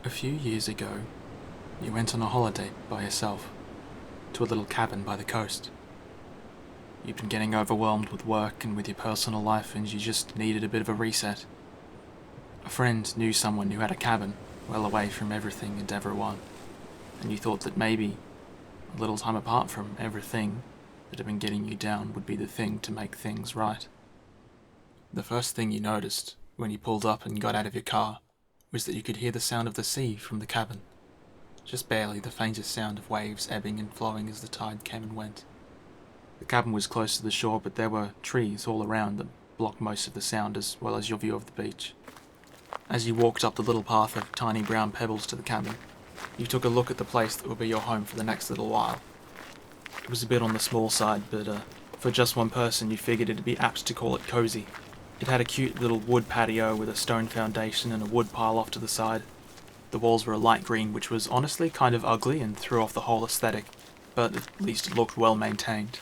A few years ago, you went on a holiday by yourself to a little cabin by the coast. You'd been getting overwhelmed with work and with your personal life, and you just needed a bit of a reset. A friend knew someone who had a cabin well away from everything and everyone, and you thought that maybe a little time apart from everything that had been getting you down would be the thing to make things right. The first thing you noticed when you pulled up and got out of your car was that you could hear the sound of the sea from the cabin. Just barely, the faintest sound of waves ebbing and flowing as the tide came and went. The cabin was close to the shore, but there were trees all around that blocked most of the sound as well as your view of the beach. As you walked up the little path of tiny brown pebbles to the cabin, you took a look at the place that would be your home for the next little while. It was a bit on the small side, but for just one person you figured it'd be apt to call it cozy. It had a cute little wood patio with a stone foundation and a wood pile off to the side. The walls were a light green, which was honestly kind of ugly and threw off the whole aesthetic, but at least it looked well maintained.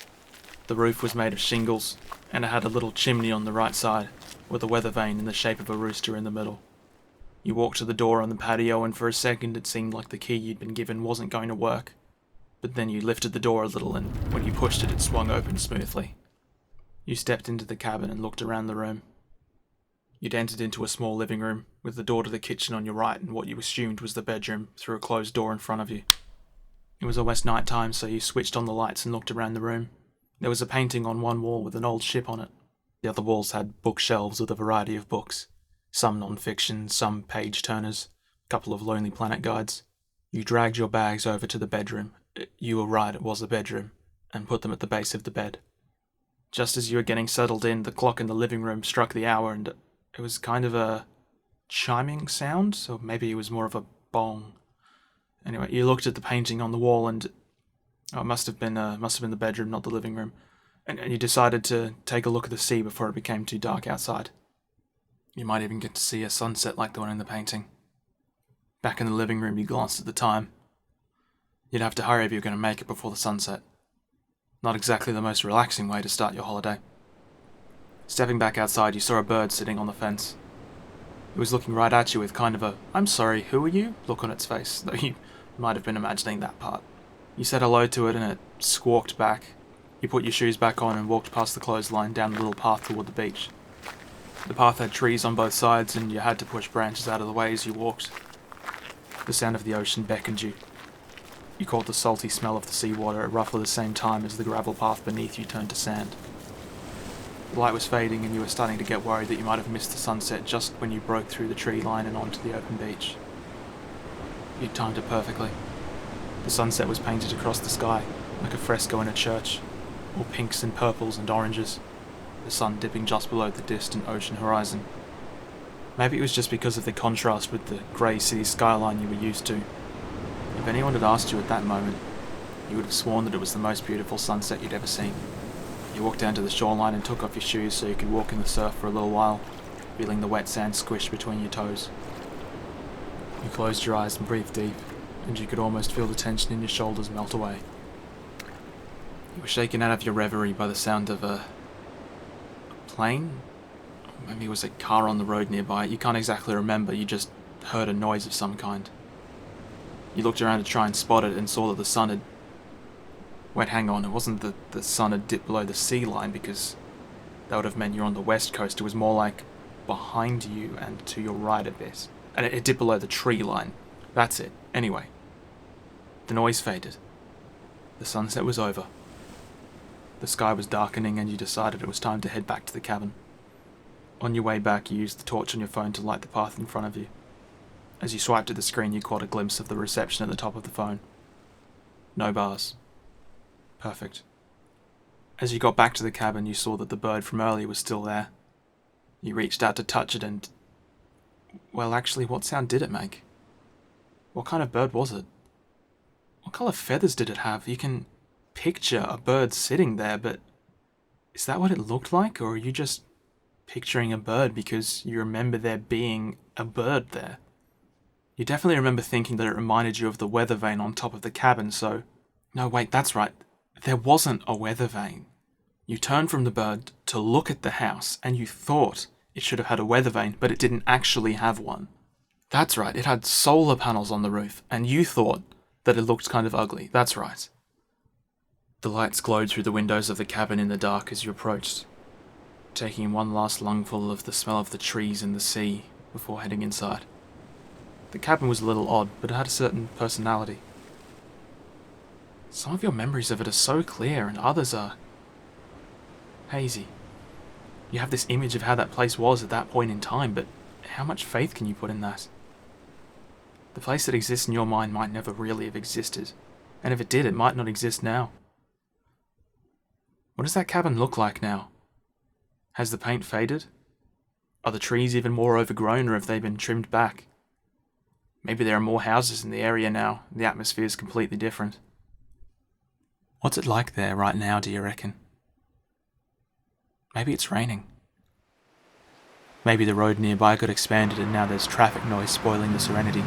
The roof was made of shingles, and it had a little chimney on the right side, with a weather vane in the shape of a rooster in the middle. You walked to the door on the patio, and for a second it seemed like the key you'd been given wasn't going to work. But then you lifted the door a little, and when you pushed it, it swung open smoothly. You stepped into the cabin and looked around the room. You'd entered into a small living room, with the door to the kitchen on your right and what you assumed was the bedroom through a closed door in front of you. It was almost night time, so you switched on the lights and looked around the room. There was a painting on one wall with an old ship on it. The other walls had bookshelves with a variety of books, some non-fiction, some page-turners, a couple of Lonely Planet guides. You dragged your bags over to the bedroom. You were right, it was a bedroom, and put them at the base of the bed. Just as you were getting settled in, the clock in the living room struck the hour, and it was kind of a chiming sound, so maybe it was more of a bong. Anyway, you looked at the painting on the wall, and it must have been the bedroom, not the living room. And you decided to take a look at the sea before it became too dark outside. You might even get to see a sunset like the one in the painting. Back in the living room, you glanced at the time. You'd have to hurry if you were going to make it before the sunset. Not exactly the most relaxing way to start your holiday. Stepping back outside, you saw a bird sitting on the fence. It was looking right at you with kind of a "I'm sorry, who are you?" look on its face, though you might have been imagining that part. You said hello to it and it squawked back. You put your shoes back on and walked past the clothesline down the little path toward the beach. The path had trees on both sides and you had to push branches out of the way as you walked. The sound of the ocean beckoned you. You caught the salty smell of the seawater at roughly the same time as the gravel path beneath you turned to sand. The light was fading and you were starting to get worried that you might have missed the sunset just when you broke through the tree line and onto the open beach. You'd timed it perfectly. The sunset was painted across the sky, like a fresco in a church, all pinks and purples and oranges, the sun dipping just below the distant ocean horizon. Maybe it was just because of the contrast with the grey city skyline you were used to. If anyone had asked you at that moment, you would have sworn that it was the most beautiful sunset you'd ever seen. You walked down to the shoreline and took off your shoes so you could walk in the surf for a little while, feeling the wet sand squish between your toes. You closed your eyes and breathed deep, and you could almost feel the tension in your shoulders melt away. You were shaken out of your reverie by the sound of a plane? Or maybe it was a car on the road nearby. You can't exactly remember, you just heard a noise of some kind. You looked around to try and spot it and saw that the sun had... Wait, hang on, it wasn't that the sun had dipped below the sea line, because that would have meant you're on the west coast. It was more like behind you and to your right a bit. And it dipped below the tree line. That's it. Anyway. The noise faded. The sunset was over. The sky was darkening and you decided it was time to head back to the cabin. On your way back, you used the torch on your phone to light the path in front of you. As you swiped at the screen, you caught a glimpse of the reception at the top of the phone. No bars. Perfect. As you got back to the cabin, you saw that the bird from earlier was still there. You reached out to touch it and... Well, actually, what sound did it make? What kind of bird was it? What colour feathers did it have? You can picture a bird sitting there, but is that what it looked like? Or are you just picturing a bird because you remember there being a bird there? You definitely remember thinking that it reminded you of the weather vane on top of the cabin, so... No, wait, that's right. There wasn't a weather vane. You turned from the bird to look at the house, and you thought it should have had a weather vane, but it didn't actually have one. That's right, it had solar panels on the roof, and you thought that it looked kind of ugly. That's right. The lights glowed through the windows of the cabin in the dark as you approached, taking in one last lungful of the smell of the trees and the sea before heading inside. The cabin was a little odd, but it had a certain personality. Some of your memories of it are so clear, and others are hazy. You have this image of how that place was at that point in time, but how much faith can you put in that? The place that exists in your mind might never really have existed, and if it did, it might not exist now. What does that cabin look like now? Has the paint faded? Are the trees even more overgrown, or have they been trimmed back? Maybe there are more houses in the area now, and the atmosphere is completely different. What's it like there right now, do you reckon? Maybe it's raining. Maybe the road nearby got expanded and now there's traffic noise spoiling the serenity.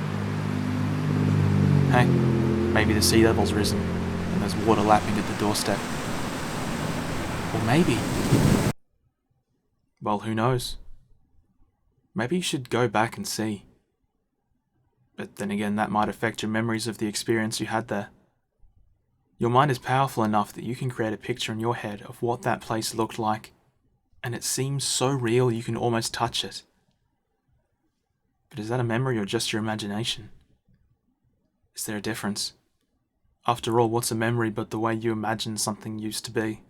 Hey, maybe the sea level's risen and there's water lapping at the doorstep. Or maybe... well, who knows? Maybe you should go back and see. But then again, that might affect your memories of the experience you had there. Your mind is powerful enough that you can create a picture in your head of what that place looked like, and it seems so real you can almost touch it. But is that a memory or just your imagination? Is there a difference? After all, what's a memory but the way you imagine something used to be?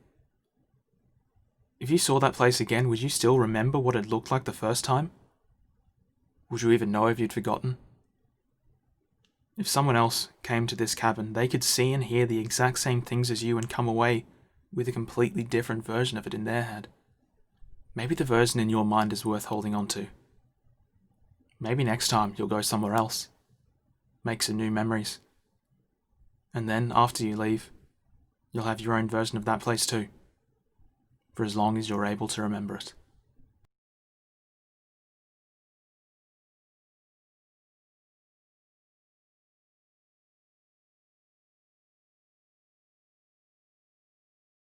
If you saw that place again, would you still remember what it looked like the first time? Would you even know if you'd forgotten? If someone else came to this cabin, they could see and hear the exact same things as you and come away with a completely different version of it in their head. Maybe the version in your mind is worth holding on to. Maybe next time you'll go somewhere else, make some new memories, and then after you leave, you'll have your own version of that place too, for as long as you're able to remember it.